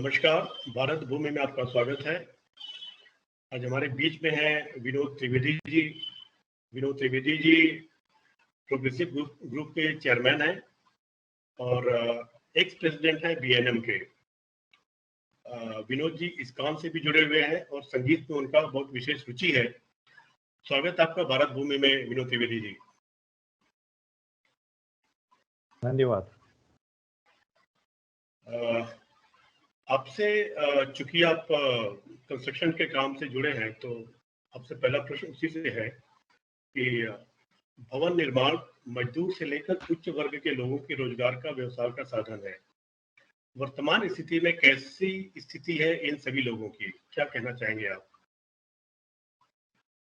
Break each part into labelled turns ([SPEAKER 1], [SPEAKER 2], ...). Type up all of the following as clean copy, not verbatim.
[SPEAKER 1] नमस्कार, भारत भूमि में आपका स्वागत है। आज हमारे बीच में हैं विनोद त्रिवेदी जी। विनोद त्रिवेदी जी प्रोग्रेसिव ग्रुप के चेयरमैन हैं और एक्स प्रेसिडेंट हैं बीएनएम के। विनोद जी इस्कॉन से भी जुड़े हुए हैं और संगीत में उनका बहुत विशेष रुचि है। स्वागत है आपका भारत भूमि में विनोद त्रिवेदी जी।
[SPEAKER 2] धन्यवाद।
[SPEAKER 1] आपसे चूंकि आप कंस्ट्रक्शन के काम से जुड़े हैं तो आपसे पहला प्रश्न उसी से है कि भवन निर्माण मजदूर से लेकर उच्च वर्ग के लोगों के रोजगार का व्यवसाय का साधन है। वर्तमान स्थिति में कैसी स्थिति है इन सभी लोगों की, क्या कहना चाहेंगे आप?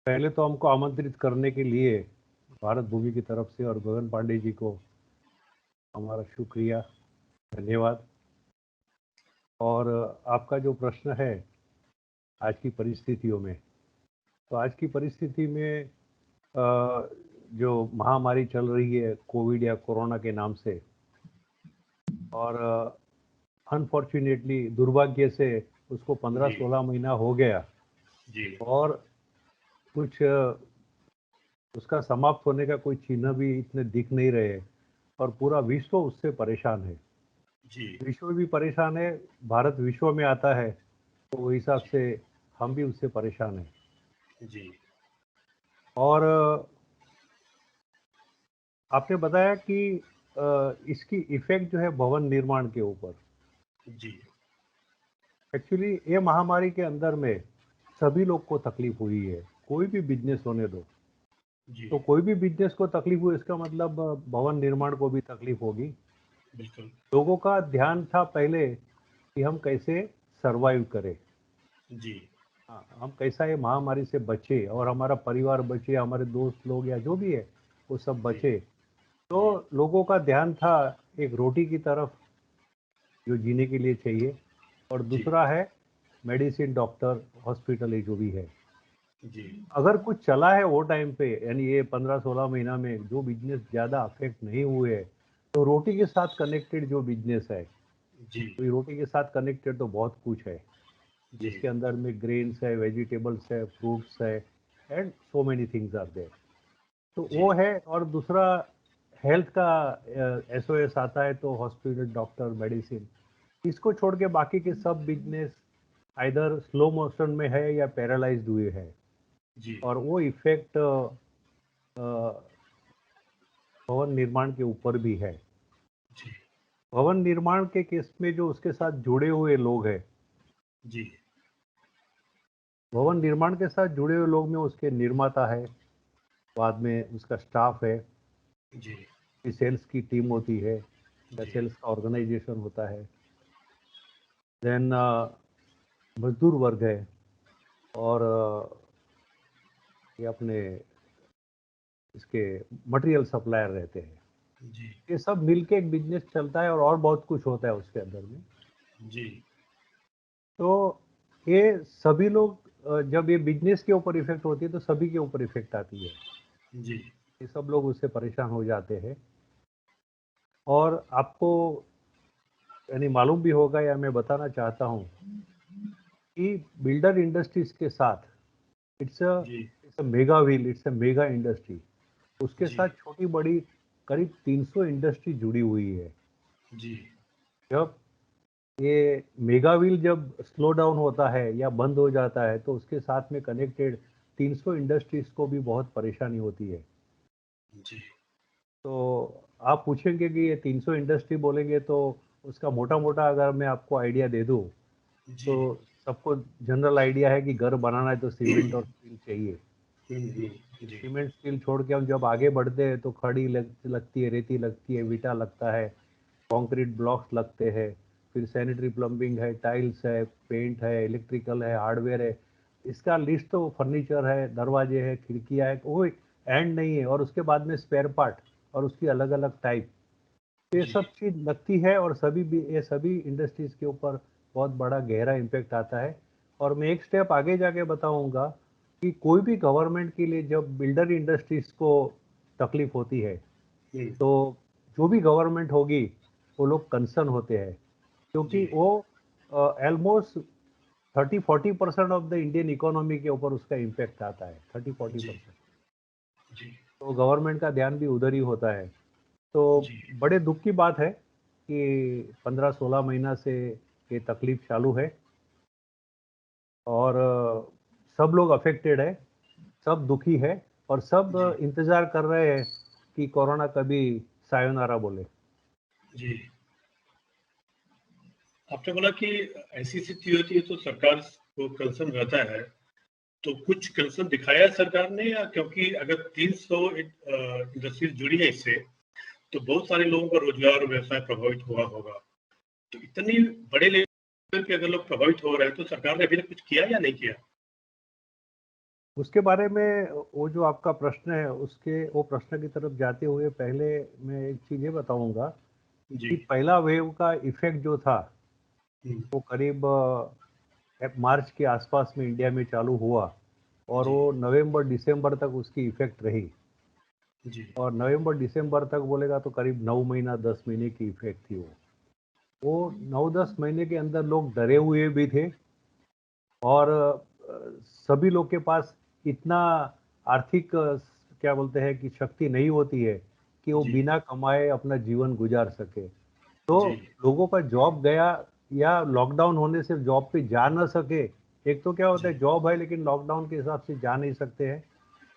[SPEAKER 2] पहले तो हमको आमंत्रित करने के लिए भारत भूमि की तरफ से और गगन पांडे जी को हमारा शुक्रिया, धन्यवाद। और आपका जो प्रश्न है आज की परिस्थितियों में, तो आज की परिस्थिति में जो महामारी चल रही है कोविड या कोरोना के नाम से, और अनफॉर्चुनेटली दुर्भाग्य से उसको 15-16 महीना हो गया
[SPEAKER 1] जी।
[SPEAKER 2] और कुछ उसका समाप्त होने का कोई चिन्ह भी इतने दिख नहीं रहे और पूरा विश्व उससे परेशान है।
[SPEAKER 1] जी।
[SPEAKER 2] विश्व भी परेशान है, भारत विश्व में आता है तो वो हिसाब से हम भी उससे परेशान हैं।
[SPEAKER 1] जी।
[SPEAKER 2] और आपने बताया कि इसकी इफेक्ट जो है भवन निर्माण के ऊपर,
[SPEAKER 1] जी।
[SPEAKER 2] एक्चुअली ये महामारी के अंदर में सभी लोग को तकलीफ हुई है, कोई भी बिजनेस होने दो।
[SPEAKER 1] जी।
[SPEAKER 2] तो कोई भी बिजनेस को तकलीफ हुई, इसका मतलब भवन निर्माण को भी तकलीफ होगी।
[SPEAKER 1] बिल्कुल।
[SPEAKER 2] लोगों का ध्यान था पहले कि हम कैसे सरवाइव करें।
[SPEAKER 1] जी।
[SPEAKER 2] हाँ, हम कैसा ये महामारी से बचे और हमारा परिवार बचे, हमारे दोस्त लोग या जो भी है वो सब बचे। तो लोगों का ध्यान था एक रोटी की तरफ जो जीने के लिए चाहिए, और दूसरा है मेडिसिन, डॉक्टर, हॉस्पिटल, ये जो भी है।
[SPEAKER 1] जी।
[SPEAKER 2] अगर कुछ चला है वो टाइम पे, यानी ये 15-16 महीना में जो बिजनेस ज़्यादा अफेक्ट नहीं हुए, तो रोटी के साथ कनेक्टेड जो बिजनेस है,
[SPEAKER 1] जी।
[SPEAKER 2] तो रोटी के साथ कनेक्टेड तो बहुत कुछ है जिसके अंदर में ग्रेन्स है, वेजिटेबल्स है, फ्रूट्स है, and so many things are there. तो वो है। और दूसरा हेल्थ का एसओएस आता है तो हॉस्पिटल, डॉक्टर, मेडिसिन, इसको छोड़ के बाकी के सब बिजनेस आइदर स्लो मोशन में है या पैरालाइज्ड हुए है।
[SPEAKER 1] जी।
[SPEAKER 2] और वो इफेक्ट भवन निर्माण के ऊपर भी है।
[SPEAKER 1] जी।
[SPEAKER 2] भवन निर्माण के केस में जो उसके साथ जुड़े हुए लोग हैं,
[SPEAKER 1] जी।
[SPEAKER 2] भवन निर्माण के साथ जुड़े हुए लोग में उसके निर्माता है, बाद में उसका स्टाफ है,
[SPEAKER 1] जी।
[SPEAKER 2] सेल्स की टीम होती है या
[SPEAKER 1] जी।
[SPEAKER 2] सेल्स का ऑर्गेनाइजेशन होता है, देन मजदूर वर्ग है, और ये अपने इसके मटेरियल सप्लायर रहते हैं।
[SPEAKER 1] जी।
[SPEAKER 2] ये सब मिलके एक बिजनेस चलता है और बहुत कुछ होता है उसके अंदर में।
[SPEAKER 1] जी।
[SPEAKER 2] तो ये सभी लोग जब ये बिजनेस के ऊपर इफेक्ट होती है तो सभी के ऊपर इफेक्ट आती है।
[SPEAKER 1] जी।
[SPEAKER 2] ये सब लोग उससे परेशान हो जाते हैं। और आपको यानी मालूम भी होगा, या मैं बताना चाहता हूँ कि बिल्डर इंडस्ट्रीज के साथ it's a mega wheel, it's a mega industry. उसके
[SPEAKER 1] जी।
[SPEAKER 2] साथ छोटी बड़ी करीब 300 इंडस्ट्री जुड़ी हुई है।
[SPEAKER 1] जी।
[SPEAKER 2] जब ये मेगा व्हील जब स्लो डाउन होता है या बंद हो जाता है तो उसके साथ में कनेक्टेड 300 इंडस्ट्रीज को भी बहुत परेशानी होती है।
[SPEAKER 1] जी।
[SPEAKER 2] तो आप पूछेंगे कि ये 300 इंडस्ट्री बोलेंगे तो उसका मोटा मोटा अगर मैं आपको आइडिया दे दूं,
[SPEAKER 1] जी।
[SPEAKER 2] तो सबको जनरल आइडिया है कि घर बनाना है तो सीमेंट और स्टील चाहिए।
[SPEAKER 1] जी।
[SPEAKER 2] सीमेंट स्टील छोड़ के हम जब आगे बढ़ते हैं तो खड़ी लगती है, रेती लगती है, विटा लगता है, कंक्रीट ब्लॉक्स लगते हैं, फिर सैनिटरी प्लम्बिंग है, टाइल्स है, पेंट है, इलेक्ट्रिकल है, हार्डवेयर है। इसका लिस्ट तो फर्नीचर है, दरवाजे है, खिड़कियाँ है, कोई एंड नहीं है। और उसके बाद में स्पेयर पार्ट और उसकी अलग अलग टाइप, ये
[SPEAKER 1] जी।
[SPEAKER 2] सब चीज़ लगती है और ये सभी इंडस्ट्रीज़ के ऊपर बहुत बड़ा गहरा इम्पैक्ट आता है। और मैं एक स्टेप आगे जाके बताऊंगा कि कोई भी गवर्नमेंट के लिए जब बिल्डर इंडस्ट्रीज़ को तकलीफ होती है तो जो भी गवर्नमेंट होगी वो लोग कंसर्न होते हैं, क्योंकि
[SPEAKER 1] जी।
[SPEAKER 2] वो almost 30-40% of the Indian economy के ऊपर उसका इम्पैक्ट आता है, 30-40%।
[SPEAKER 1] जी
[SPEAKER 2] तो गवर्नमेंट का ध्यान भी उधर ही होता है। तो
[SPEAKER 1] जी
[SPEAKER 2] बड़े दुख की बात है कि 15-16 महीना से ये तकलीफ चालू है और सब लोग अफेक्टेड है, सब दुखी है और सब
[SPEAKER 1] जी
[SPEAKER 2] इंतजार कर रहे हैं कि कोरोना कभी सायोनारा बोले।
[SPEAKER 1] जी। आपने बोला कि ऐसी स्थिति होती है तो सरकार को कंसर्न रहता है, तो कुछ कंसर्न दिखाया है सरकार ने, या क्योंकि अगर 300 इंडस्ट्रीज जुड़ी है इससे, तो बहुत सारे लोगों का रोजगार और व्यवसाय प्रभावित हुआ होगा। तो इतनी बड़े लेवल पे अगर लोग प्रभावित हो रहे हैं तो सरकार ने अभी तक कुछ किया या नहीं किया?
[SPEAKER 2] उसके बारे में वो जो आपका प्रश्न है, उसके वो प्रश्न की तरफ जाते हुए पहले मैं एक चीज़ ये बताऊंगा
[SPEAKER 1] जी।
[SPEAKER 2] कि पहला वेव का इफेक्ट जो था
[SPEAKER 1] हुँ,
[SPEAKER 2] वो करीब मार्च के आसपास में इंडिया में चालू हुआ और
[SPEAKER 1] जी,
[SPEAKER 2] वो नवंबर दिसंबर तक उसकी इफेक्ट रही।
[SPEAKER 1] जी,
[SPEAKER 2] और नवंबर दिसंबर तक बोलेगा तो करीब 9 महीना 10 महीने की इफेक्ट थी वो 9-10 महीने के अंदर लोग डरे हुए भी थे और सभी लोग के पास इतना आर्थिक क्या बोलते हैं कि शक्ति नहीं होती है कि वो
[SPEAKER 1] जी,
[SPEAKER 2] बिना कमाए अपना जीवन गुजार सके। तो
[SPEAKER 1] जी,
[SPEAKER 2] लोगों का जॉब गया या लॉकडाउन होने से जॉब पे जा न सके। एक तो क्या होता
[SPEAKER 1] जी,
[SPEAKER 2] है जॉब है लेकिन लॉकडाउन के हिसाब से जा नहीं सकते हैं,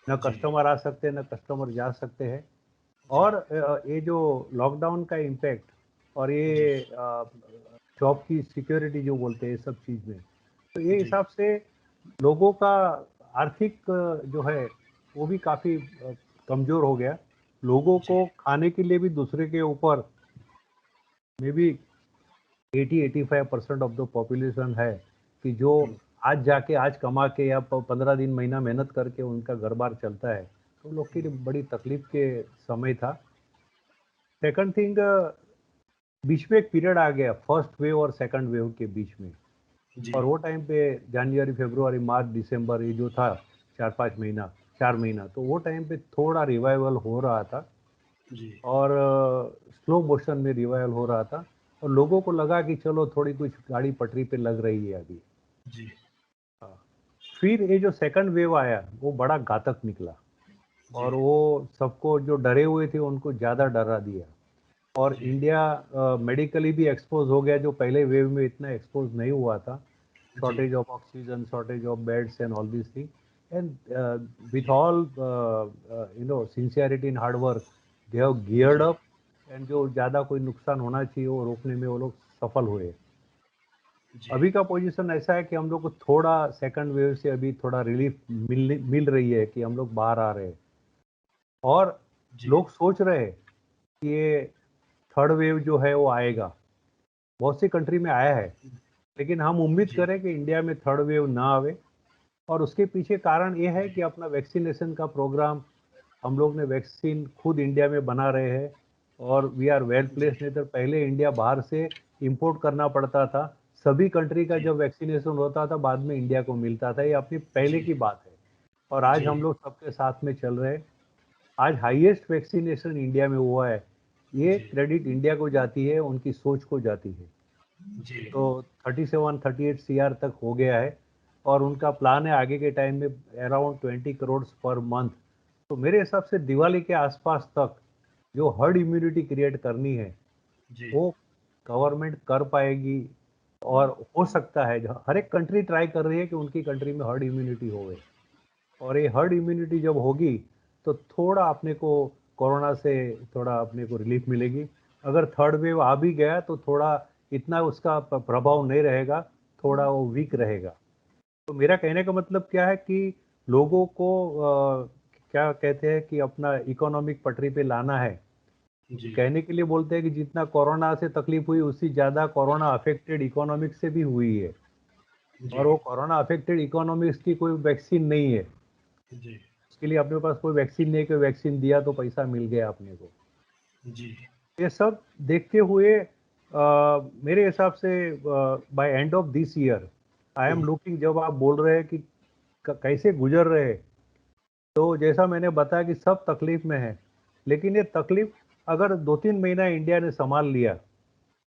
[SPEAKER 2] न
[SPEAKER 1] जी,
[SPEAKER 2] कस्टमर आ सकते हैं न कस्टमर जा सकते हैं।
[SPEAKER 1] जी,
[SPEAKER 2] और ये जो लॉकडाउन का इम्पैक्ट और
[SPEAKER 1] जी,
[SPEAKER 2] ये जॉब की सिक्योरिटी जो बोलते हैं सब चीज़ में, तो ये
[SPEAKER 1] जी,
[SPEAKER 2] हिसाब से लोगों का आर्थिक जो है वो भी काफ़ी कमज़ोर हो गया। लोगों
[SPEAKER 1] जी,
[SPEAKER 2] को खाने के लिए भी दूसरे के ऊपर may be 80-85% of the population है कि जो
[SPEAKER 1] हुँ,
[SPEAKER 2] आज जाके आज कमा के या 15 दिन महीना मेहनत करके उनका घर बार चलता है। तो लोग के
[SPEAKER 1] हुँ,
[SPEAKER 2] लिए बड़ी तकलीफ के समय था। सेकंड थिंग, बीच में एक पीरियड आ गया फर्स्ट वेव और सेकंड वेव के बीच में
[SPEAKER 1] जी,
[SPEAKER 2] और वो टाइम पे जनवरी फरवरी मार्च दिसंबर ये जो था 4-5 महीना 4 महीना, तो वो टाइम पे थोड़ा रिवाइवल हो रहा था
[SPEAKER 1] जी,
[SPEAKER 2] और स्लो मोशन में रिवाइवल हो रहा था और लोगों को लगा कि चलो थोड़ी कुछ गाड़ी पटरी पे लग रही है अभी।
[SPEAKER 1] जी,
[SPEAKER 2] हाँ। फिर ये जो सेकंड वेव आया वो बड़ा घातक निकला
[SPEAKER 1] जी,
[SPEAKER 2] और वो सबको जो डरे हुए थे उनको ज़्यादा डरा दिया और
[SPEAKER 1] जी,
[SPEAKER 2] इंडिया मेडिकली भी एक्सपोज हो गया जो पहले वेव में इतना एक्सपोज नहीं हुआ था।
[SPEAKER 1] जी,
[SPEAKER 2] shortage of oxygen, shortage of beds and all this thing and with
[SPEAKER 1] जी,
[SPEAKER 2] all sincerity in hard work they have geared
[SPEAKER 1] जी,
[SPEAKER 2] अप एंड जो ज़्यादा कोई नुकसान होना चाहिए वो रोकने में वो लोग सफल हुए।
[SPEAKER 1] जी,
[SPEAKER 2] अभी का पोजीशन ऐसा है कि हम लोग को थोड़ा सेकंड वेव से अभी थोड़ा रिलीफ मिल रही है कि हम लोग बाहर आ रहे हैं और
[SPEAKER 1] जी,
[SPEAKER 2] लोग सोच रहे हैं कि ये थर्ड वेव जो है वो आएगा। बहुत सी कंट्री में आया है लेकिन हम उम्मीद
[SPEAKER 1] जी,
[SPEAKER 2] करें कि इंडिया में थर्ड वेव ना आवे और उसके पीछे कारण ये है कि अपना वैक्सीनेशन का प्रोग्राम हम लोग ने वैक्सीन खुद इंडिया में बना रहे हैं और वी आर वेल
[SPEAKER 1] जी,
[SPEAKER 2] प्लेस। नहीं तो पहले इंडिया बाहर से इंपोर्ट करना पड़ता था। सभी कंट्री का
[SPEAKER 1] जी,
[SPEAKER 2] जब वैक्सीनेशन होता था बाद में इंडिया को मिलता था। ये अपनी पहले
[SPEAKER 1] जी,
[SPEAKER 2] की बात है और आज
[SPEAKER 1] जी,
[SPEAKER 2] हम लोग सबके साथ में चल रहे हैं। आज हाईएस्ट वैक्सीनेशन इंडिया में हुआ है। ये
[SPEAKER 1] जी,
[SPEAKER 2] क्रेडिट इंडिया को जाती है, उनकी सोच को जाती है।
[SPEAKER 1] जी,
[SPEAKER 2] तो 37-38 सीआर तक हो गया है और उनका प्लान है आगे के टाइम में अराउंड 20 करोड़ पर मंथ। तो मेरे हिसाब से दिवाली के आसपास तक जो हर्ड इम्यूनिटी क्रिएट करनी है
[SPEAKER 1] जी,
[SPEAKER 2] वो गवर्नमेंट कर पाएगी और हो सकता है हर एक कंट्री ट्राई कर रही है कि उनकी कंट्री में हर्ड इम्यूनिटी होवे और ये हर्ड इम्यूनिटी जब होगी तो थोड़ा अपने को कोरोना से थोड़ा अपने को रिलीफ मिलेगी। अगर थर्ड वेव आ भी गया तो थोड़ा इतना उसका प्रभाव नहीं रहेगा, थोड़ा वो वीक रहेगा। तो मेरा कहने का मतलब क्या है कि लोगों को क्या कहते हैं कि अपना इकोनॉमिक पटरी पे लाना है।
[SPEAKER 1] जी,
[SPEAKER 2] कहने के लिए बोलते हैं कि जितना कोरोना से तकलीफ हुई उससे ज़्यादा कोरोना अफेक्टेड इकोनॉमिक्स से भी हुई है
[SPEAKER 1] जी,
[SPEAKER 2] और वो कोरोना अफेक्टेड इकोनॉमिक्स की कोई वैक्सीन नहीं है।
[SPEAKER 1] जी,
[SPEAKER 2] उसके लिए अपने पास कोई वैक्सीन नहीं, कोई वैक्सीन दिया तो पैसा मिल गया अपने को।
[SPEAKER 1] जी,
[SPEAKER 2] ये सब देखते हुए मेरे हिसाब से by end of this year I am
[SPEAKER 1] हुँ,
[SPEAKER 2] लुकिंग, जब आप बोल रहे हैं कि कैसे गुजर रहे हैं, तो जैसा मैंने बताया कि सब तकलीफ में है लेकिन ये तकलीफ अगर 2-3 महीना इंडिया ने संभाल लिया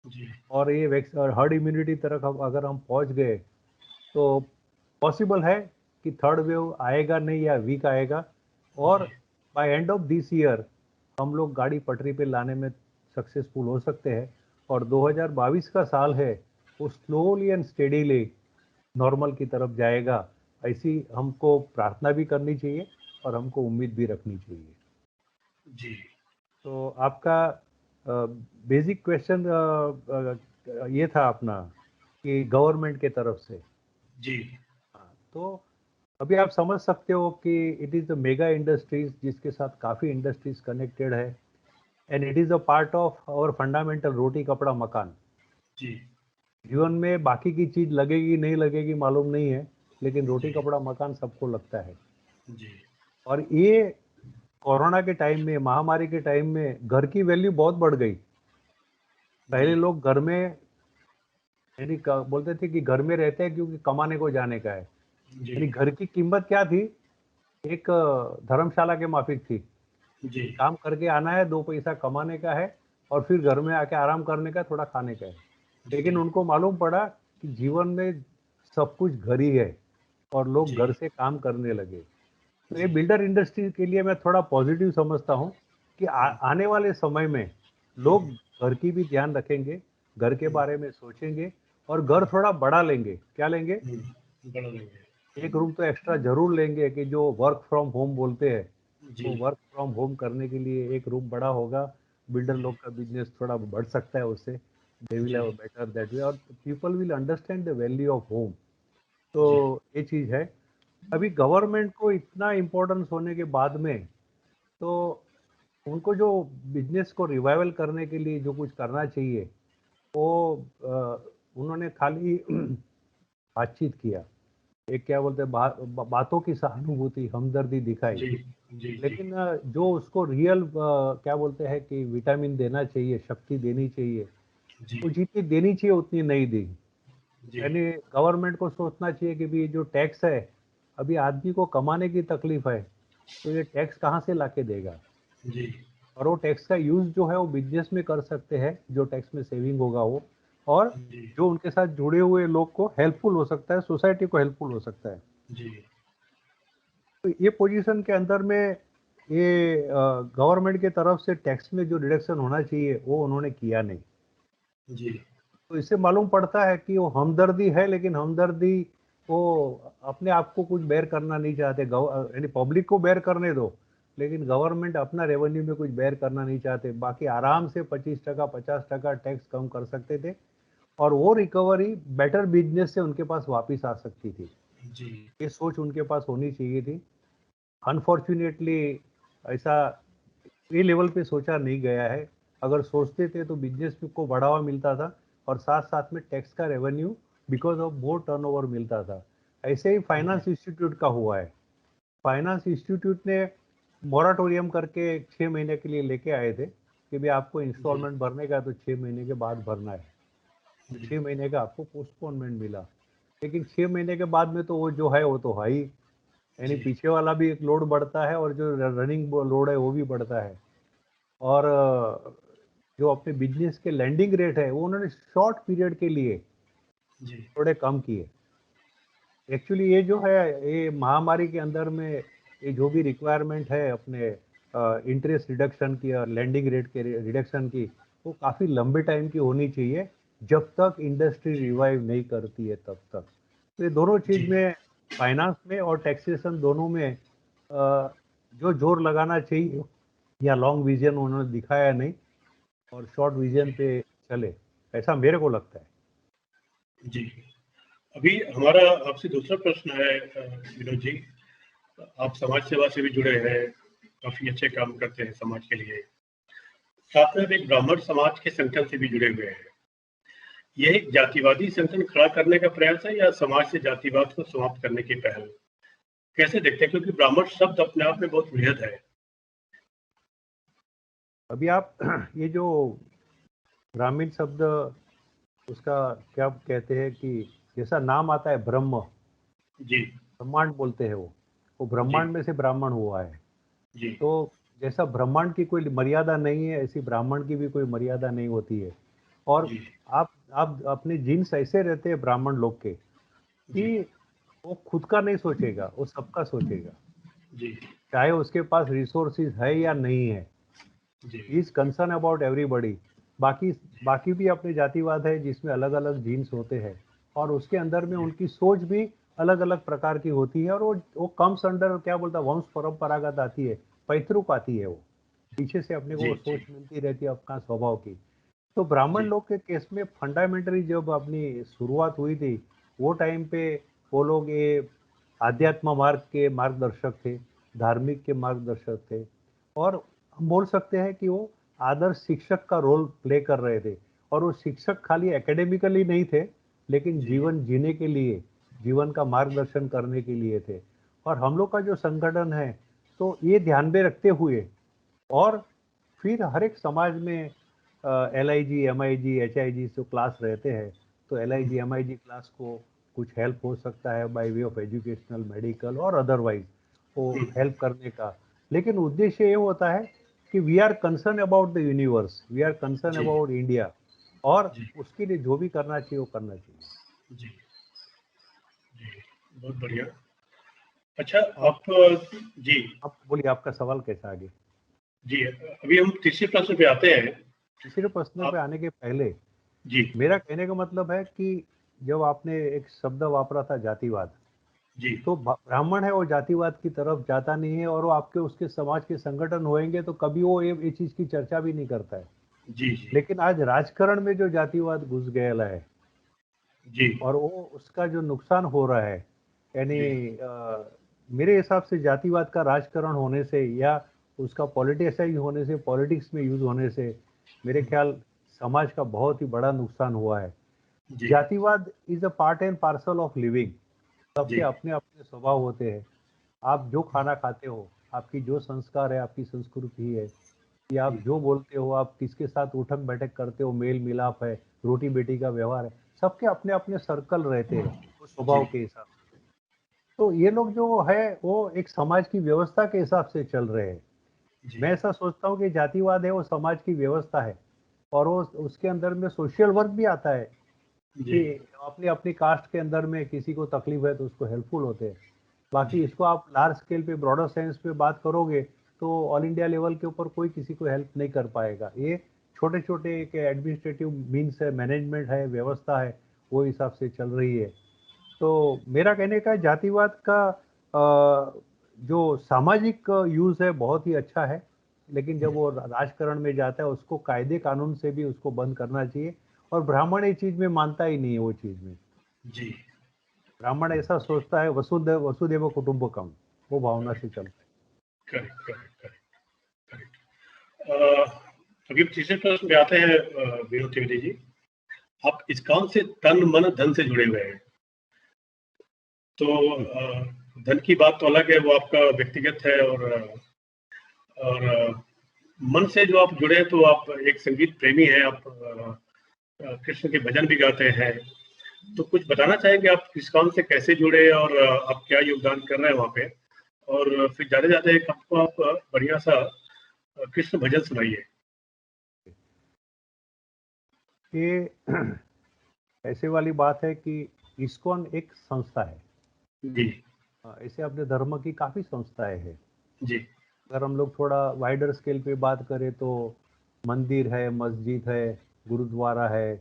[SPEAKER 1] जी
[SPEAKER 2] और ये और हर्ड इम्यूनिटी तरफ अगर हम पहुंच गए तो पॉसिबल है कि थर्ड वेव आएगा नहीं या वीक आएगा, और
[SPEAKER 1] जी
[SPEAKER 2] by end of this year हम लोग गाड़ी पटरी पे लाने में सक्सेसफुल हो सकते हैं। और 2022 का साल है, वो स्लोली एंड स्टेडीली नॉर्मल की तरफ जाएगा, ऐसी हमको प्रार्थना भी करनी चाहिए और हमको उम्मीद भी रखनी चाहिए।
[SPEAKER 1] जी
[SPEAKER 2] तो आपका बेसिक क्वेश्चन ये था अपना कि गवर्नमेंट के तरफ से।
[SPEAKER 1] जी
[SPEAKER 2] हाँ, तो अभी आप समझ सकते हो कि it is the mega industries जिसके साथ काफ़ी इंडस्ट्रीज कनेक्टेड है, and it is a part of our fundamental roti kapda makan.
[SPEAKER 1] जी
[SPEAKER 2] जीवन में बाकी की चीज़ लगेगी नहीं लगेगी मालूम नहीं है, लेकिन रोटी
[SPEAKER 1] जी
[SPEAKER 2] कपड़ा मकान सबको लगता है।
[SPEAKER 1] जी
[SPEAKER 2] और ये कोरोना के टाइम में, महामारी के टाइम में घर की वैल्यू बहुत बढ़ गई।
[SPEAKER 1] जी
[SPEAKER 2] पहले लोग घर में यानी बोलते थे कि घर में रहते हैं क्योंकि कमाने को जाने का है।
[SPEAKER 1] जी
[SPEAKER 2] यानी घर की कीमत क्या थी? एक धर्मशाला के माफिक थी
[SPEAKER 1] जी
[SPEAKER 2] कि काम करके आना है, 2 पैसा कमाने का है और फिर घर में आके आराम करने का, थोड़ा खाने का है। लेकिन
[SPEAKER 1] जी
[SPEAKER 2] उनको मालूम पड़ा कि जीवन में सब कुछ घर ही है और लोग घर
[SPEAKER 1] जी
[SPEAKER 2] से काम करने लगे। तो ये
[SPEAKER 1] जी
[SPEAKER 2] बिल्डर इंडस्ट्री के लिए मैं थोड़ा पॉजिटिव समझता हूँ कि आने वाले समय में लोग घर की भी ध्यान रखेंगे, घर के बारे में सोचेंगे और घर थोड़ा बड़ा लेंगे। क्या लेंगे?
[SPEAKER 1] बड़ा लेंगे।
[SPEAKER 2] एक रूम तो एक्स्ट्रा जरूर लेंगे कि जो वर्क फ्रॉम होम बोलते हैं,
[SPEAKER 1] जी
[SPEAKER 2] वो वर्क फ्रॉम होम करने के लिए एक रूम बड़ा होगा। बिल्डर
[SPEAKER 1] जी
[SPEAKER 2] लोग का बिजनेस थोड़ा बढ़ सकता है उससे। दे विल
[SPEAKER 1] जी
[SPEAKER 2] हैव बेटर दैट वे, और people will understand the value of home. तो
[SPEAKER 1] जी
[SPEAKER 2] ये चीज़ है। अभी गवर्नमेंट को इतना इम्पोर्टेंस होने के बाद में, तो उनको जो बिजनेस को रिवाइवल करने के लिए जो कुछ करना चाहिए, वो उन्होंने खाली बातचीत किया। एक क्या बोलते हैं, बातों की सहानुभूति, हमदर्दी दिखाई।
[SPEAKER 1] जी जी जी
[SPEAKER 2] लेकिन जो उसको रियल क्या बोलते हैं कि विटामिन देना चाहिए, शक्ति देनी चाहिए,
[SPEAKER 1] जी
[SPEAKER 2] वो जितनी देनी चाहिए उतनी नहीं दी।
[SPEAKER 1] जी
[SPEAKER 2] यानी गवर्नमेंट को सोचना चाहिए कि भी जो टैक्स है, अभी आदमी को कमाने की तकलीफ है, तो ये टैक्स कहाँ से लाके देगा?
[SPEAKER 1] जी
[SPEAKER 2] और वो टैक्स का यूज जो है वो बिजनेस में कर सकते हैं, जो टैक्स में सेविंग होगा वो, और
[SPEAKER 1] जी
[SPEAKER 2] जो उनके साथ जुड़े हुए लोग को हेल्पफुल हो सकता है, सोसाइटी को हेल्पफुल हो सकता है।
[SPEAKER 1] जी
[SPEAKER 2] तो ये पोजीशन के अंदर में ये गवर्नमेंट के तरफ से टैक्स में जो रिडक्शन होना चाहिए वो उन्होंने किया नहीं।
[SPEAKER 1] जी
[SPEAKER 2] तो इससे मालूम पड़ता है कि वो हमदर्दी है, लेकिन हमदर्दी वो अपने आप को कुछ बेयर करना नहीं चाहते। यानी पब्लिक को बेयर करने दो, लेकिन गवर्नमेंट अपना रेवेन्यू में कुछ बेयर करना नहीं चाहते। बाकी आराम से 25% 50% टैक्स कम कर सकते थे, और वो रिकवरी बेटर बिजनेस से उनके पास वापस आ सकती थी।
[SPEAKER 1] जी
[SPEAKER 2] ये सोच उनके पास होनी चाहिए थी। अनफॉर्चुनेटली ऐसा ये लेवल पे सोचा नहीं गया है। अगर सोचते थे तो बिजनेस को बढ़ावा मिलता था और साथ साथ में टैक्स का revenue because of more turnover मिलता था। ऐसे ही फाइनेंस इंस्टीट्यूट का हुआ है। फाइनेंस इंस्टीट्यूट ने मोराटोरियम करके 6 महीने के लिए लेके आए थे कि भाई आपको
[SPEAKER 1] जी
[SPEAKER 2] इंस्टॉलमेंट भरने का तो 6 महीने के बाद भरना है। तो
[SPEAKER 1] जी
[SPEAKER 2] 6 महीने का आपको पोस्टपोनमेंट मिला, लेकिन 6 महीने के बाद में तो वो जो है वो तो है ही। यानी
[SPEAKER 1] जी
[SPEAKER 2] पीछे वाला भी एक लोड बढ़ता है और जो रनिंग लोड है वो भी बढ़ता है। और जो अपने बिजनेस के लैंडिंग रेट है वो उन्होंने शॉर्ट पीरियड के लिए
[SPEAKER 1] जी
[SPEAKER 2] थोड़े कम किए। एक्चुअली ये जो है, ये महामारी के अंदर में ये जो भी रिक्वायरमेंट है अपने इंटरेस्ट रिडक्शन की और लैंडिंग रेट के रिडक्शन की, वो काफ़ी लंबे टाइम की होनी चाहिए, जब तक इंडस्ट्री
[SPEAKER 1] जी
[SPEAKER 2] रिवाइव नहीं करती है तब तक। तो ये दोनों
[SPEAKER 1] जी
[SPEAKER 2] चीज़ में, फाइनेंस में और टैक्सेशन दोनों में जो जोर लगाना चाहिए, या लॉन्ग विजन उन्होंने दिखाया नहीं और शॉर्ट विजन पे चले, ऐसा मेरे को लगता है।
[SPEAKER 1] जी अभी हमारा आपसे दूसरा प्रश्न है विनोद जी। आप समाज सेवा से भी जुड़े हैं, काफी अच्छे काम करते हैं समाज के लिए, साथ में आप एक ब्राह्मण समाज के संगठन से भी जुड़े हुए हैं। यह एक जातिवादी संगठन खड़ा करने का प्रयास है या समाज से जातिवाद को समाप्त करने की पहल? कैसे देखते हैं, क्योंकि ब्राह्मण शब्द अपने आप में बहुत वृहद है।
[SPEAKER 2] अभी आप ये जो ग्रामीण शब्द, उसका क्या कहते हैं कि जैसा नाम आता है ब्रह्म,
[SPEAKER 1] जी
[SPEAKER 2] ब्रह्मांड बोलते हैं वो
[SPEAKER 1] जी
[SPEAKER 2] ब्रह्मांड में से ब्राह्मण हुआ है।
[SPEAKER 1] जी
[SPEAKER 2] तो जैसा ब्रह्मांड की कोई मर्यादा नहीं है, ऐसी ब्राह्मण की भी कोई मर्यादा नहीं होती है। और
[SPEAKER 1] जी
[SPEAKER 2] आप अपने जीन्स ऐसे रहते हैं ब्राह्मण लोग के
[SPEAKER 1] जी
[SPEAKER 2] कि वो खुद का नहीं सोचेगा, वो सबका सोचेगा,
[SPEAKER 1] जी
[SPEAKER 2] चाहे उसके पास रिसोर्सेज है या नहीं है।
[SPEAKER 1] जी
[SPEAKER 2] इज कंसर्न अबाउट एवरीबॉडी। बाकी बाकी भी अपने जातिवाद है जिसमें अलग अलग जीन्स होते हैं और उसके अंदर में
[SPEAKER 1] जी
[SPEAKER 2] उनकी सोच भी अलग अलग प्रकार की होती है और वो कम्स अंडर क्या बोलता है, वंश परंपरागत आती है, पैतृक आती है। वो पीछे से अपने को
[SPEAKER 1] जी
[SPEAKER 2] वो
[SPEAKER 1] जी
[SPEAKER 2] सोच मिलती रहती है अपना स्वभाव की। तो ब्राह्मण
[SPEAKER 1] जी
[SPEAKER 2] लोग के केस में फंडामेंटली जब अपनी शुरुआत हुई थी, वो टाइम पे वो लोग ये आध्यात्म मार्ग के मार्गदर्शक थे, धार्मिक के मार्गदर्शक थे और हम बोल सकते हैं कि वो आदर्श शिक्षक का रोल प्ले कर रहे थे। और वो शिक्षक खाली एकेडमिकली नहीं थे, लेकिन
[SPEAKER 1] जी
[SPEAKER 2] जीवन जीने के लिए, जीवन का मार्गदर्शन करने के लिए थे। और हम लोग का जो संगठन है, तो ये ध्यान में रखते हुए और फिर हर एक समाज में LIG, MIG, HIG जो क्लास रहते हैं, तो LIG, MIG क्लास को कुछ हेल्प हो सकता है by way of educational, medical और अदरवाइज वो हेल्प करने का। लेकिन उद्देश्य ये होता है कि we are concern about the universe, we are concern
[SPEAKER 1] जी
[SPEAKER 2] अबाउट इंडिया और
[SPEAKER 1] जी
[SPEAKER 2] उसके लिए जो भी करना चाहिए वो करना चाहिए।
[SPEAKER 1] जी जी बहुत बढ़िया। अच्छा
[SPEAKER 2] और
[SPEAKER 1] आप जी
[SPEAKER 2] आप बोलिए, आपका सवाल कैसा आगे।
[SPEAKER 1] जी अभी हम तीसरे प्रश्न पे आते हैं।
[SPEAKER 2] तीसरे प्रश्न पे
[SPEAKER 1] आप
[SPEAKER 2] आने के पहले
[SPEAKER 1] जी
[SPEAKER 2] मेरा कहने का मतलब है कि जब आपने एक शब्द वापरा था जातिवाद,
[SPEAKER 1] जी
[SPEAKER 2] तो ब्राह्मण है वो जातिवाद की तरफ जाता नहीं है और वो आपके उसके समाज के संगठन होंगे तो कभी वो ये चीज की चर्चा भी नहीं करता है।
[SPEAKER 1] जी जी
[SPEAKER 2] लेकिन आज राजकारण में जो जातिवाद घुस गया है
[SPEAKER 1] जी
[SPEAKER 2] और वो उसका जो नुकसान हो रहा है, यानी
[SPEAKER 1] जी
[SPEAKER 2] मेरे हिसाब से जातिवाद का राजकारण होने से या उसका पॉलिटिसाइज होने से, पॉलिटिक्स में यूज होने से मेरे ख्याल समाज का बहुत ही बड़ा नुकसान हुआ है।
[SPEAKER 1] जी
[SPEAKER 2] जातिवाद is a part and parcel of living. सबके
[SPEAKER 1] जी
[SPEAKER 2] अपने अपने स्वभाव होते हैं। आप जो खाना खाते हो, आपकी जो संस्कार है, आपकी संस्कृति है, कि आप जो बोलते हो, आप किसके साथ उठक बैठक करते हो, मेल मिलाप है, रोटी बेटी का व्यवहार है, सबके अपने अपने सर्कल रहते हैं उस
[SPEAKER 1] जी
[SPEAKER 2] स्वभाव के हिसाब से। तो ये लोग जो है वो एक समाज की व्यवस्था के हिसाब से चल रहे हैं।
[SPEAKER 1] जी
[SPEAKER 2] मैं ऐसा सोचता हूँ कि जातिवाद है वो समाज की व्यवस्था है और वो उसके अंदर में सोशल वर्क भी आता है
[SPEAKER 1] जी
[SPEAKER 2] कि अपनी अपनी कास्ट के अंदर में किसी को तकलीफ है तो उसको हेल्पफुल होते हैं। बाकी
[SPEAKER 1] जी
[SPEAKER 2] इसको आप लार्ज स्केल पे, ब्रॉडर सेंस पे बात करोगे तो ऑल इंडिया लेवल के ऊपर कोई किसी को हेल्प नहीं कर पाएगा। ये छोटे छोटे एक एडमिनिस्ट्रेटिव मीन्स है, मैनेजमेंट है, व्यवस्था है, वो हिसाब से चल रही है। तो मेरा कहने का जातिवाद का जो सामाजिक यूज है बहुत ही अच्छा है, लेकिन जब वो राजकारण में जाता है उसको कायदे कानून से भी उसको बंद करना चाहिए। और ब्राह्मण ये चीज में मानता ही नहीं है वो चीज में।
[SPEAKER 1] जी
[SPEAKER 2] ब्राह्मण ऐसा सोचता है वसुदेव वसुदेव कुटुंबकम, वो भावना से चलता है।
[SPEAKER 1] Correct correct correct correct. अभी हम तीसरे प्रश्न पे आते हैं विनोद त्रिवेदी जी। आप इस्कॉन से तन मन धन से जुड़े हुए हैं, तो
[SPEAKER 2] जी
[SPEAKER 1] धन की बात तो अलग है, वो आपका व्यक्तिगत है। और मन से जो आप जुड़े हैं, तो आप एक संगीत प्रेमी हैं, आप कृष्ण के भजन भी गाते हैं। तो कुछ बताना चाहेंगे आप इस्कॉन से कैसे जुड़े और आप क्या योगदान कर रहे हैं वहाँ पे? और फिर जाते जाते एक हमको आप बढ़िया सा कृष्ण भजन सुनाइए।
[SPEAKER 2] ये ऐसे वाली बात है कि इस्कॉन एक संस्था है।
[SPEAKER 1] जी
[SPEAKER 2] ऐसे अपने धर्म की काफी संस्थाएं हैं।
[SPEAKER 1] जी
[SPEAKER 2] अगर हम लोग थोड़ा वाइडर स्केल पे बात करें तो मंदिर है, मस्जिद है, गुरुद्वारा है,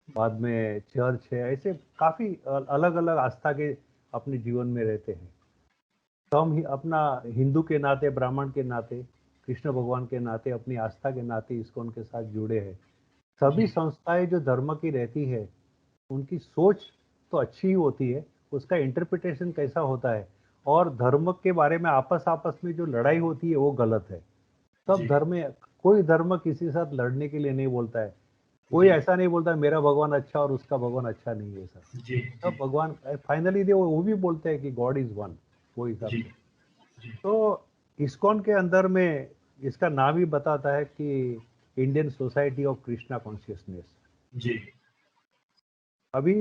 [SPEAKER 2] बाद में चर्च है, ऐसे काफी अलग अलग आस्था के अपने जीवन में रहते हैं। तो हम ही अपना हिंदू के नाते, ब्राह्मण के नाते, कृष्ण भगवान के नाते, अपनी आस्था के नाते इसको उनके साथ जुड़े हैं। सभी
[SPEAKER 1] जी
[SPEAKER 2] संस्थाएं जो धर्म की रहती है उनकी सोच तो अच्छी ही होती है, उसका इंटरप्रिटेशन कैसा होता है और धर्म के बारे में आपस आपस में जो लड़ाई होती है वो गलत है। सब
[SPEAKER 1] जी
[SPEAKER 2] धर्म, कोई धर्म किसी के साथ लड़ने के लिए नहीं बोलता है। कोई
[SPEAKER 1] जी
[SPEAKER 2] ऐसा नहीं बोलता मेरा भगवान अच्छा और उसका भगवान अच्छा नहीं है। सर,
[SPEAKER 1] जी
[SPEAKER 2] सब
[SPEAKER 1] जी
[SPEAKER 2] भगवान फाइनली वो भी बोलते हैं कि गॉड इज वन, वो हिसाब
[SPEAKER 1] जी
[SPEAKER 2] से।
[SPEAKER 1] जी
[SPEAKER 2] तो इस्कॉन के अंदर में इसका नाम ही बताता है कि Indian society of Krishna consciousness.
[SPEAKER 1] जी
[SPEAKER 2] अभी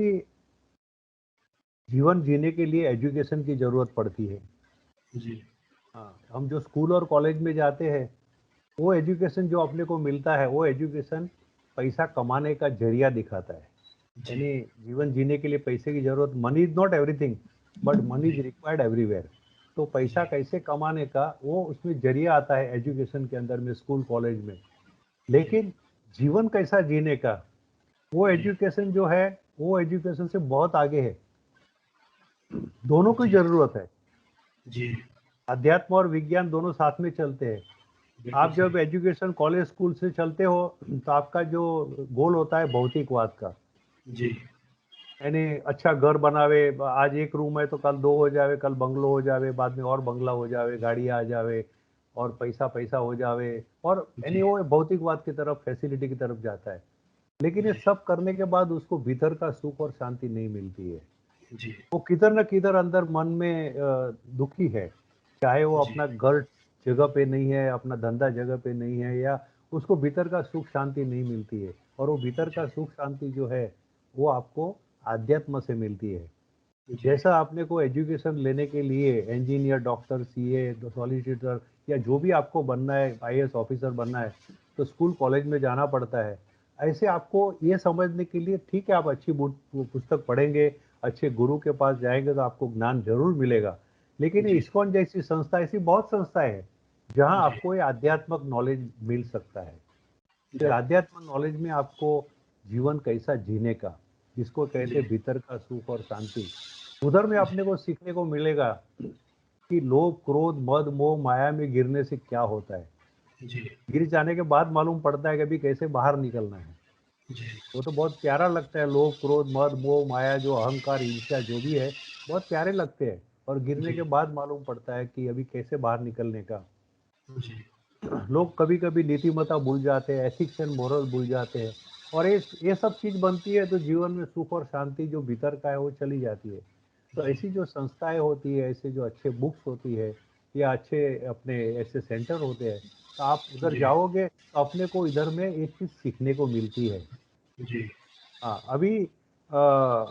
[SPEAKER 2] जीवन जीने के लिए एजुकेशन की जरूरत पड़ती है।
[SPEAKER 1] जी
[SPEAKER 2] हाँ, हम जो स्कूल और कॉलेज में जाते हैं वो एजुकेशन जो अपने को मिलता है वो एजुकेशन पैसा कमाने का जरिया दिखाता है।
[SPEAKER 1] जी
[SPEAKER 2] यानी जीवन जीने के लिए पैसे की जरूरत, money is not everything but money is required everywhere. तो पैसा कैसे कमाने का वो उसमें जरिया आता है एजुकेशन के अंदर में, स्कूल कॉलेज में। लेकिन जीवन कैसा जीने का वो
[SPEAKER 1] जी
[SPEAKER 2] एजुकेशन जो है वो एजुकेशन से बहुत आगे है। दोनों की
[SPEAKER 1] जी
[SPEAKER 2] जरूरत है।
[SPEAKER 1] जी
[SPEAKER 2] अध्यात्म और विज्ञान दोनों साथ में चलते हैं।
[SPEAKER 1] बिल्कुल
[SPEAKER 2] आप
[SPEAKER 1] सही।
[SPEAKER 2] जब एजुकेशन कॉलेज स्कूल से चलते हो तो आपका जो गोल होता है भौतिकवाद का,
[SPEAKER 1] जी
[SPEAKER 2] यानी अच्छा घर बनावे, आज एक रूम है तो कल दो हो जावे, कल बंगलो हो जावे, बाद में और बंगला हो जावे, गाड़ी आ जावे और पैसा पैसा हो जावे, और यानी
[SPEAKER 1] जी
[SPEAKER 2] वो भौतिकवाद की तरफ, फैसिलिटी की तरफ जाता है। लेकिन ये
[SPEAKER 1] जी
[SPEAKER 2] सब करने के बाद उसको भीतर का सुख और शांति नहीं मिलती है।
[SPEAKER 1] जी
[SPEAKER 2] वो किधर न किधर अंदर मन में दुखी है। चाहे वो
[SPEAKER 1] जी
[SPEAKER 2] अपना घर जगह पे नहीं है, अपना धंधा जगह पे नहीं है, या उसको भीतर का सुख शांति नहीं मिलती है। और वो भीतर का सुख शांति जो है वो आपको आध्यात्म से मिलती है।
[SPEAKER 1] जी
[SPEAKER 2] जैसा आपने को एजुकेशन लेने के लिए इंजीनियर, डॉक्टर, सीए, सॉलिसिटर या जो भी आपको बनना है, आईएएस ऑफिसर बनना है, तो स्कूल कॉलेज में जाना पड़ता है। ऐसे आपको ये समझने के लिए ठीक है, आप अच्छी पुस्तक पढ़ेंगे, अच्छे गुरु के पास जाएंगे तो आपको ज्ञान जरूर मिलेगा। लेकिन ये
[SPEAKER 1] जी
[SPEAKER 2] इस्कॉन जैसी संस्था, ऐसी बहुत संस्थाएं हैं जहां
[SPEAKER 1] जी
[SPEAKER 2] आपको ये आध्यात्मिक नॉलेज मिल सकता है। फिर
[SPEAKER 1] जी
[SPEAKER 2] आध्यात्म नॉलेज में आपको जीवन कैसा जीने का, जिसको कहते
[SPEAKER 1] जी
[SPEAKER 2] हैं भीतर का सुख और शांति, उधर में अपने को सीखने को मिलेगा कि लोभ, क्रोध, मद, मोह, माया में गिरने से क्या होता है।
[SPEAKER 1] जी
[SPEAKER 2] गिर जाने के बाद मालूम पड़ता है कि अभी कैसे बाहर निकलना है।
[SPEAKER 1] जी
[SPEAKER 2] वो तो बहुत प्यारा लगता है, लोभ, क्रोध, मद, मोह, माया, जो अहंकार, ईर्ष्या जो भी है, बहुत प्यारे लगते हैं। और गिरने
[SPEAKER 1] जी
[SPEAKER 2] के बाद मालूम पड़ता है कि अभी कैसे बाहर निकलने का।
[SPEAKER 1] जी
[SPEAKER 2] लोग कभी कभी नीतिमत्ता भूल जाते हैं, एथिक्स एंड मोरल भूल जाते हैं, और ये सब चीज बनती है तो जीवन में सुख और शांति जो भीतर का है वो चली जाती है। तो
[SPEAKER 1] जी
[SPEAKER 2] ऐसी जो संस्थाएं होती है, ऐसे जो अच्छे बुक्स होती है, या अच्छे अपने ऐसे सेंटर होते हैं, तो आप उधर
[SPEAKER 1] जी
[SPEAKER 2] जाओगे तो अपने को इधर में एक चीज सीखने को मिलती है।
[SPEAKER 1] जी
[SPEAKER 2] हाँ, अभी आ,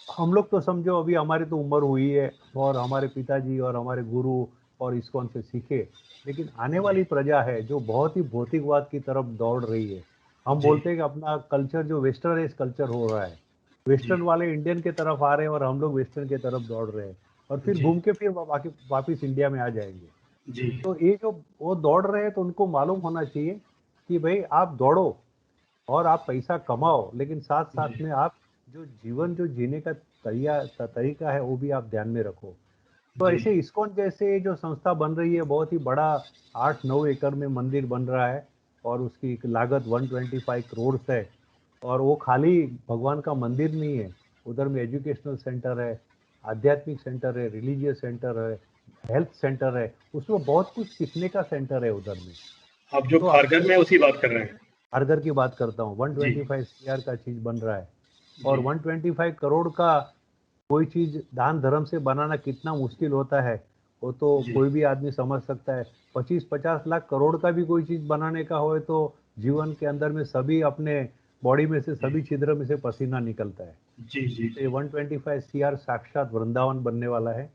[SPEAKER 2] हम लोग तो समझो अभी हमारी तो उम्र हुई है, और हमारे पिताजी और हमारे गुरु और इस्कॉन से सीखे। लेकिन आने
[SPEAKER 1] जी
[SPEAKER 2] वाली प्रजा है जो बहुत ही भौतिकवाद की तरफ दौड़ रही है। हम
[SPEAKER 1] जी
[SPEAKER 2] बोलते हैं कि अपना कल्चर जो वेस्टर्नाइज कल्चर हो रहा है,
[SPEAKER 1] जी
[SPEAKER 2] वेस्टर्न वाले इंडियन के तरफ आ रहे हैं और हम लोग वेस्टर्न के तरफ दौड़ रहे हैं, और फिर
[SPEAKER 1] जी
[SPEAKER 2] घूम के फिर वापिस इंडिया में आ जाएंगे।
[SPEAKER 1] जी
[SPEAKER 2] तो ये जो वो दौड़ रहे हैं तो उनको मालूम होना चाहिए कि भाई आप दौड़ो और आप पैसा कमाओ, लेकिन साथ साथ में आप जो जीवन जो जीने का तरीका है वो भी आप ध्यान में रखो। तो
[SPEAKER 1] जी
[SPEAKER 2] ऐसे इस्कॉन जैसे जो संस्था बन रही है, बहुत ही बड़ा 8-9 एकड़ में मंदिर बन रहा है, और उसकी लागत 125 करोड़ है। और वो खाली भगवान का मंदिर नहीं है, उधर में एजुकेशनल सेंटर है, आध्यात्मिक सेंटर है, रिलीजियस सेंटर है, हेल्थ सेंटर है, उसमें बहुत कुछ सीखने का सेंटर है उधर में।
[SPEAKER 1] आप जो
[SPEAKER 2] तो
[SPEAKER 1] खारघर में उसी बात कर रहे हैं।
[SPEAKER 2] हर घर की बात करता हूँ,
[SPEAKER 1] जी
[SPEAKER 2] 125 सीआर का चीज बन रहा है। और
[SPEAKER 1] जी
[SPEAKER 2] 125 करोड़ का कोई चीज दान धर्म से बनाना कितना मुश्किल होता है, वो तो
[SPEAKER 1] जी
[SPEAKER 2] कोई भी आदमी समझ सकता है। 25-50 लाख करोड़ का भी कोई चीज बनाने का हो तो जीवन के अंदर में सभी अपने बॉडी में से,
[SPEAKER 1] जी
[SPEAKER 2] सभी छिद्र में से पसीना निकलता है।
[SPEAKER 1] जी जी
[SPEAKER 2] तो ये 125 सीआर साक्षात वृंदावन बनने वाला है।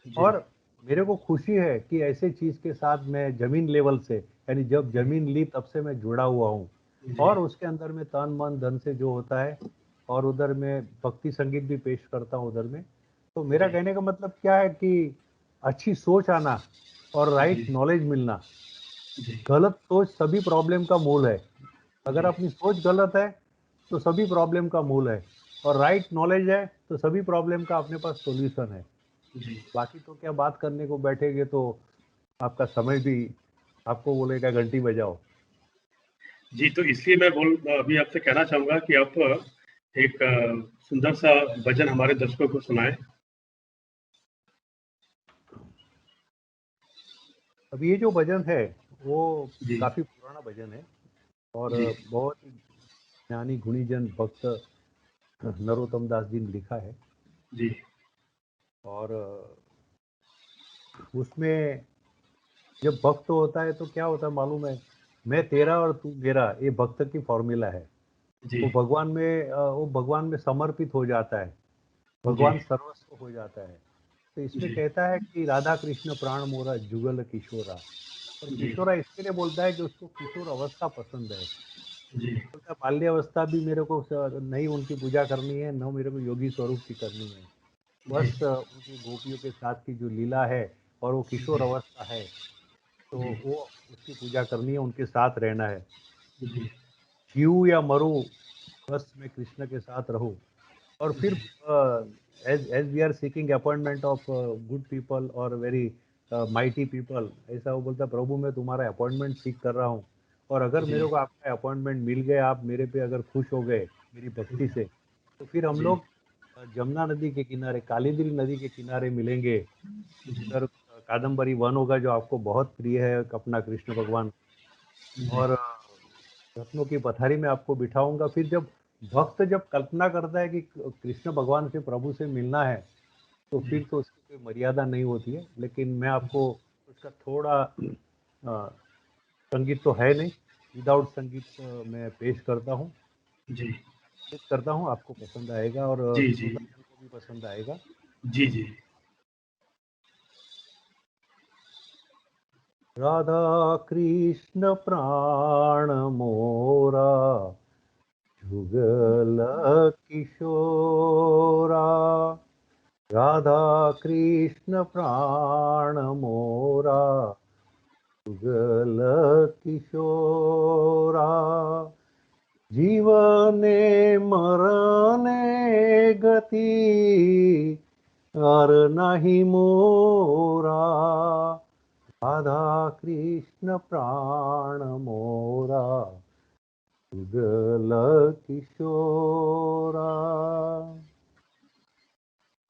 [SPEAKER 1] जी
[SPEAKER 2] और मेरे को खुशी है कि ऐसे चीज के साथ मैं जमीन लेवल से, यानी जब जमीन ली तब से मैं जुड़ा हुआ हूँ।
[SPEAKER 1] जी
[SPEAKER 2] और उसके अंदर में तन मन धन से जो होता है, और उधर में भक्ति संगीत भी पेश करता हूँ उधर में। तो मेरा
[SPEAKER 1] जी
[SPEAKER 2] कहने का मतलब क्या है कि अच्छी सोच आना और राइट
[SPEAKER 1] जी
[SPEAKER 2] नॉलेज मिलना।
[SPEAKER 1] जी
[SPEAKER 2] गलत सोच सभी प्रॉब्लम का मूल है। अगर
[SPEAKER 1] जी
[SPEAKER 2] अपनी सोच गलत है तो सभी प्रॉब्लम का मूल है, और राइट नॉलेज है तो सभी प्रॉब्लम का अपने पास सॉल्यूशन है।
[SPEAKER 1] जी
[SPEAKER 2] बाकी तो क्या बात करने को बैठेंगे तो आपका समय भी आपको बोलेगा घंटी बजाओ।
[SPEAKER 1] जी, तो इसलिए मैं अभी आपसे कहना चाहूँगा कि आप एक सुंदर सा भजन हमारे दर्शकों को सुनाएँ।
[SPEAKER 2] अब ये जो भजन है वो
[SPEAKER 1] जी,
[SPEAKER 2] काफी पुराना भजन है, और
[SPEAKER 1] जी,
[SPEAKER 2] बहुत ही ज्ञानी गुणीजन भक्त नरोत्तम दास जी ने लिखा है।
[SPEAKER 1] जी,
[SPEAKER 2] और उसमें जब भक्त होता है तो क्या होता है मालूम है, मैं तेरा और तू मेरा, ये भक्त की फॉर्मूला है।
[SPEAKER 1] जी,
[SPEAKER 2] वो भगवान में समर्पित हो जाता है,
[SPEAKER 1] जी,
[SPEAKER 2] भगवान सर्वस्व हो जाता है। तो इसमें
[SPEAKER 1] जी,
[SPEAKER 2] कहता है कि राधा कृष्ण प्राण मोरा जुगल किशोरा। और
[SPEAKER 1] जी,
[SPEAKER 2] किशोरा इसके लिए बोलता है कि उसको किशोर अवस्था पसंद है।
[SPEAKER 1] जी
[SPEAKER 2] बोलता बाल्यावस्था भी मेरे को नहीं उनकी पूजा करनी है, न मेरे को योगी स्वरूप की करनी है।
[SPEAKER 1] जी
[SPEAKER 2] बस उनकी गोपियों के साथ की जो लीला है और वो किशोर अवस्था है, तो
[SPEAKER 1] जी
[SPEAKER 2] वो उसकी पूजा करनी है, उनके साथ रहना है।
[SPEAKER 1] जी
[SPEAKER 2] जीऊँ या मरूँ, बस मैं कृष्ण के साथ रहूँ। और फिर
[SPEAKER 1] जी
[SPEAKER 2] as as we are seeking appointment of good people और वेरी माइटी पीपल, ऐसा वो बोलता प्रभु मैं तुम्हारा अपॉइंटमेंट सीख कर रहा हूँ, और अगर
[SPEAKER 1] जी
[SPEAKER 2] मेरे को आपका अपॉइंटमेंट मिल गया, आप मेरे पे अगर खुश हो गए मेरी भक्ति से, तो फिर हम
[SPEAKER 1] जी
[SPEAKER 2] लोग जमुना नदी के किनारे, कालिंदी नदी के किनारे मिलेंगे।
[SPEAKER 1] जी
[SPEAKER 2] उधर कादम्बरी वन होगा जो आपको बहुत प्रिय है, अपना कृष्ण भगवान।
[SPEAKER 1] जी
[SPEAKER 2] और रत्नों की पथारी में आपको बिठाऊंगा। फिर जब भक्त जब कल्पना करता है कि कृष्ण भगवान से, प्रभु से मिलना है, तो
[SPEAKER 1] जी
[SPEAKER 2] फिर तो उसकी कोई मर्यादा नहीं होती है। लेकिन मैं आपको उसका थोड़ा संगीत तो है नहीं, विदाउट संगीत मैं पेश करता हूँ,
[SPEAKER 1] जी
[SPEAKER 2] आपको पसंद आएगा और
[SPEAKER 1] जी जी
[SPEAKER 2] श्रोताजन को भी पसंद आएगा।
[SPEAKER 1] जी जी
[SPEAKER 2] राधा कृष्ण प्राण मोरा, जुगल किशोरा, राधा कृष्ण प्राण मोरा, जुगल किशोरा, जीवने मरने गति और नहीं मोरा, राधा कृष्ण प्राण मोरा, जुगल किशोरा।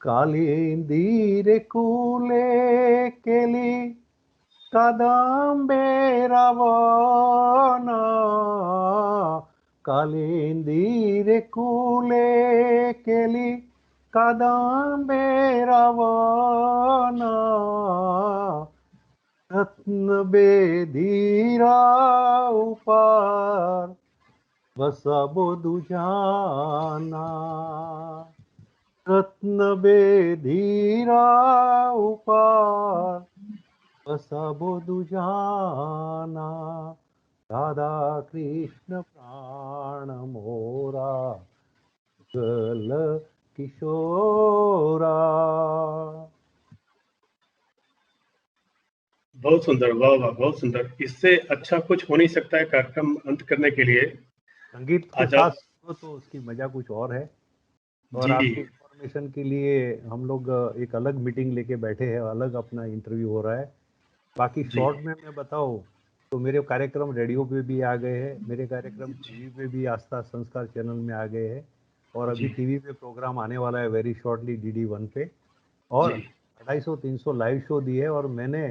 [SPEAKER 2] कालिंदी कूले केली कादंबे रावण, कालिंदी कूले केली कादंबे रावण, रत्न बेधीरा उपार बसबो दुजाना, रत्न बेधीरा उपार बसबो दुजाना, राधा कृष्ण प्राण मोरा, गल किशोरा।
[SPEAKER 1] बहुत सुंदर, वाह वाह, बहुत सुंदर। इससे अच्छा कुछ हो नहीं सकता है कार्यक्रम अंत करने के लिए।
[SPEAKER 2] संगीत के
[SPEAKER 1] आज
[SPEAKER 2] साथ
[SPEAKER 1] आप
[SPEAKER 2] सुनो तो उसकी मजा कुछ और है। और
[SPEAKER 1] जी
[SPEAKER 2] आपकी इंफॉर्मेशन के लिए हम लोग एक अलग मीटिंग लेके बैठे हैं, अलग अपना इंटरव्यू हो रहा है। बाकी
[SPEAKER 1] जी
[SPEAKER 2] शॉर्ट में मैं बताऊं तो मेरे कार्यक्रम रेडियो पे भी आ गए हैं, मेरे कार्यक्रम
[SPEAKER 1] जी
[SPEAKER 2] टीवी पे भी आस्था संस्कार चैनल में आ गए हैं, और अभी
[SPEAKER 1] जी
[SPEAKER 2] टीवी पे प्रोग्राम आने वाला है वेरी शॉर्टली DD1 पे। और
[SPEAKER 1] जी
[SPEAKER 2] 250-300 लाइव शो दिए। और मैंने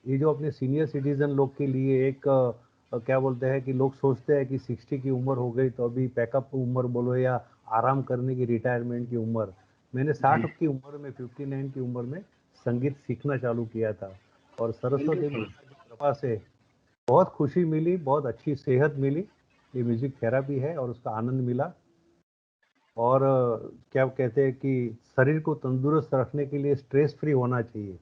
[SPEAKER 2] ये जो अपने सीनियर सिटीजन लोग के लिए एक क्या बोलते हैं कि लोग सोचते हैं कि 60 की उम्र हो गई तो अभी पैकअप उम्र बोलो या आराम करने की रिटायरमेंट की उम्र, मैंने
[SPEAKER 1] जी
[SPEAKER 2] 60 की उम्र में, 59 की उम्र में संगीत सीखना चालू किया था। और सरस्वती
[SPEAKER 1] वंडरफुल।
[SPEAKER 2] माता की कृपा से बहुत खुशी मिली, बहुत अच्छी सेहत मिली। ये म्यूजिक थेरापी है और उसका आनंद मिला। और क्या कहते हैं कि शरीर को तंदुरुस्त रखने के लिए स्ट्रेस फ्री होना चाहिए।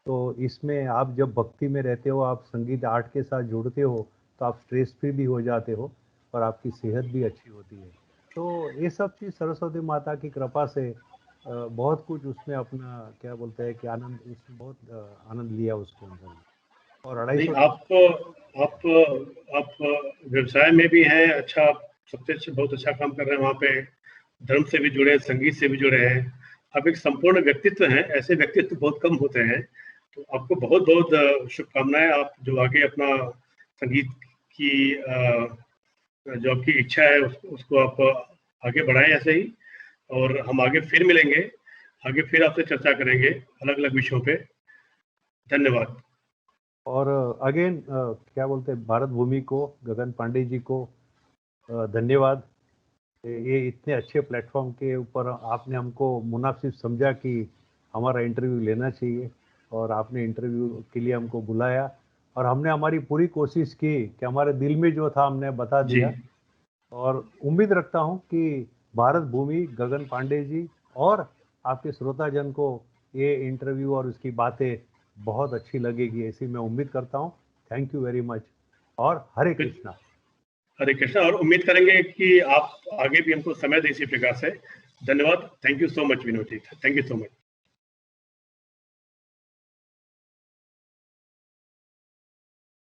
[SPEAKER 2] तो इसमें आप जब भक्ति में रहते हो, आप संगीत आर्ट के साथ जुड़ते हो, तो आप स्ट्रेस फ्री भी हो जाते हो और आपकी सेहत भी अच्छी होती है। तो ये सब चीज़ सरस्वती माता की कृपा से बहुत कुछ उसमें अपना क्या बोलते हैं कि आनंद, उसमें बहुत आनंद लिया उसके अंदर में। और अढ़ाई
[SPEAKER 1] नहीं,
[SPEAKER 2] सौ
[SPEAKER 1] आप आप व्यवसाय में भी हैं, अच्छा, सबसे अच्छा, बहुत अच्छा काम कर रहे हैं वहाँ पे। धर्म से भी जुड़े हैं, संगीत से भी जुड़े हैं। आप एक संपूर्ण व्यक्तित्व हैं, ऐसे व्यक्तित्व बहुत कम होते हैं। तो आपको बहुत बहुत शुभकामनाएं। आप जो आगे अपना संगीत की जो आपकी इच्छा है उसको आप आगे बढ़ाएं ऐसे ही। और हम आगे फिर मिलेंगे, आगे फिर आपसे चर्चा करेंगे अलग अलग विषयों पे। धन्यवाद।
[SPEAKER 2] और अगेन क्या बोलते हैं, भारत भूमि को, गगन पांडे जी को धन्यवाद। ये इतने अच्छे प्लेटफॉर्म के ऊपर आपने हमको मुनासिब समझा कि हमारा इंटरव्यू लेना चाहिए, और आपने इंटरव्यू के लिए हमको बुलाया, और हमने हमारी पूरी कोशिश की कि हमारे दिल में जो था हमने बता
[SPEAKER 1] जी
[SPEAKER 2] दिया। और उम्मीद रखता हूं कि भारत भूमि, गगन पांडे जी और आपके श्रोताजन को ये इंटरव्यू और उसकी बातें बहुत अच्छी लगेगी, ऐसी मैं उम्मीद करता हूं। थैंक यू वेरी मच और हरे
[SPEAKER 1] बिल-
[SPEAKER 2] कृष्णा।
[SPEAKER 1] हरे कृष्णा, और उम्मीद करेंगे कि आप आगे भी हमको समय दें इसी प्रकार से। धन्यवाद। Thank you so much Vinod ji, thank you so much.